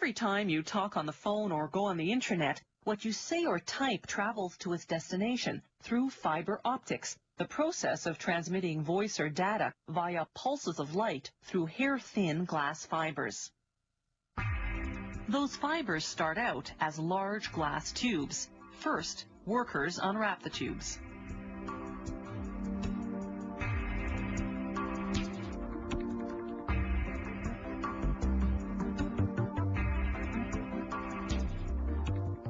Every time you talk on the phone or go on the internet, what you say or type travels to its destination through fiber optics, the process of transmitting voice or data via pulses of light through hair-thin glass fibers. Those fibers start out as large glass tubes. First, workers unwrap the tubes.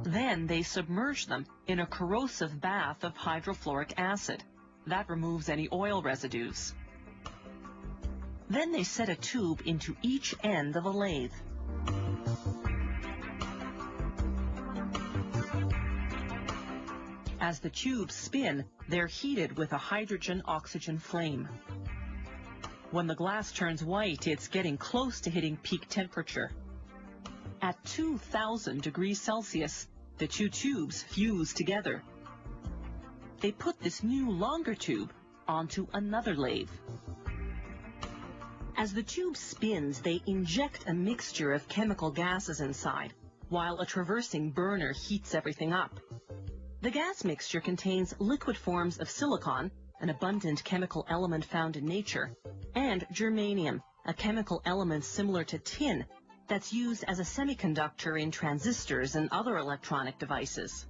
Then they submerge them in a corrosive bath of hydrofluoric acid. That removes any oil residues. Then they set a tube into each end of a lathe. As the tubes spin, they're heated with a hydrogen-oxygen flame. When the glass turns white, it's getting close to hitting peak temperature. At 2,000 degrees Celsius, the two tubes fuse together. They put this new longer tube onto another lathe. As the tube spins, they inject a mixture of chemical gases inside, while a traversing burner heats everything up. The gas mixture contains liquid forms of silicon, an abundant chemical element found in nature, and germanium, a chemical element similar to tin that's used as a semiconductor in transistors and other electronic devices.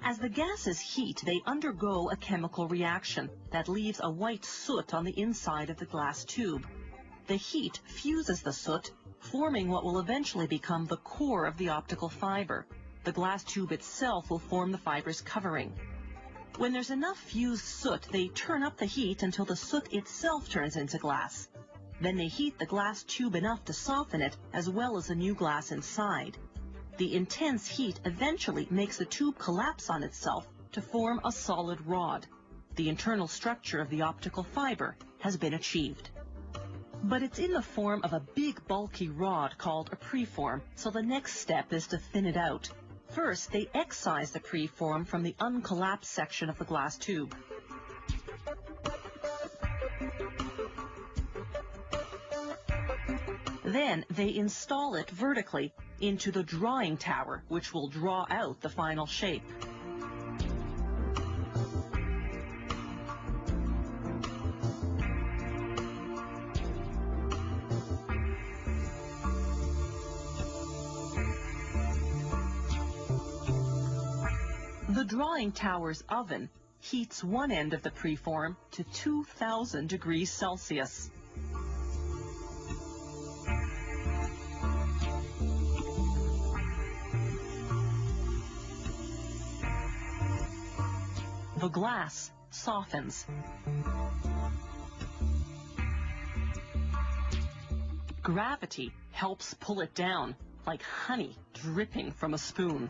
As the gases heat, they undergo a chemical reaction that leaves a white soot on the inside of the glass tube. The heat fuses the soot, forming what will eventually become the core of the optical fiber. The glass tube itself will form the fiber's covering. When there's enough fused soot, they turn up the heat until the soot itself turns into glass. Then they heat the glass tube enough to soften it, as well as the new glass inside. The intense heat eventually makes the tube collapse on itself to form a solid rod. The internal structure of the optical fiber has been achieved. But it's in the form of a big bulky rod called a preform, so the next step is to thin it out. First, they excise the preform from the uncollapsed section of the glass tube. Then they install it vertically into the drawing tower, which will draw out the final shape. The drawing tower's oven heats one end of the preform to 2,000 degrees Celsius. The glass softens. Gravity helps pull it down, like honey dripping from a spoon.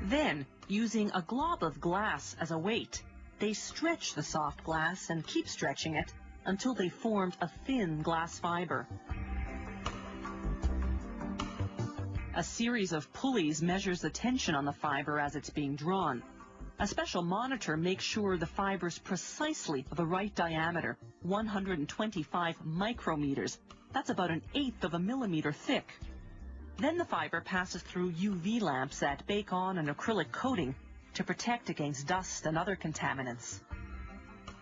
Then, using a glob of glass as a weight, they stretch the soft glass and keep stretching it until they formed a thin glass fiber. A series of pulleys measures the tension on the fiber as it's being drawn. A special monitor makes sure the fiber's precisely the right diameter, 125 micrometers. That's about 1/8 of a millimeter thick. Then the fiber passes through UV lamps that bake on an acrylic coating to protect against dust and other contaminants.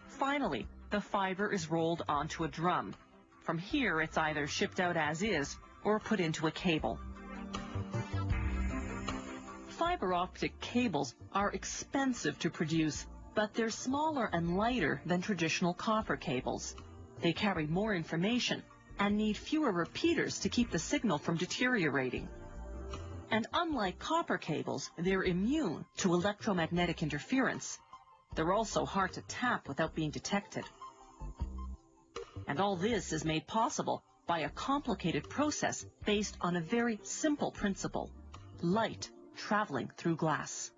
Finally, the fiber is rolled onto a drum. From here, it's either shipped out as is or put into a cable. Fiber optic cables are expensive to produce, but they're smaller and lighter than traditional copper cables. They carry more information and need fewer repeaters to keep the signal from deteriorating. And unlike copper cables, they're immune to electromagnetic interference. They're also hard to tap without being detected. And all this is made possible by a complicated process based on a very simple principle: light traveling through glass.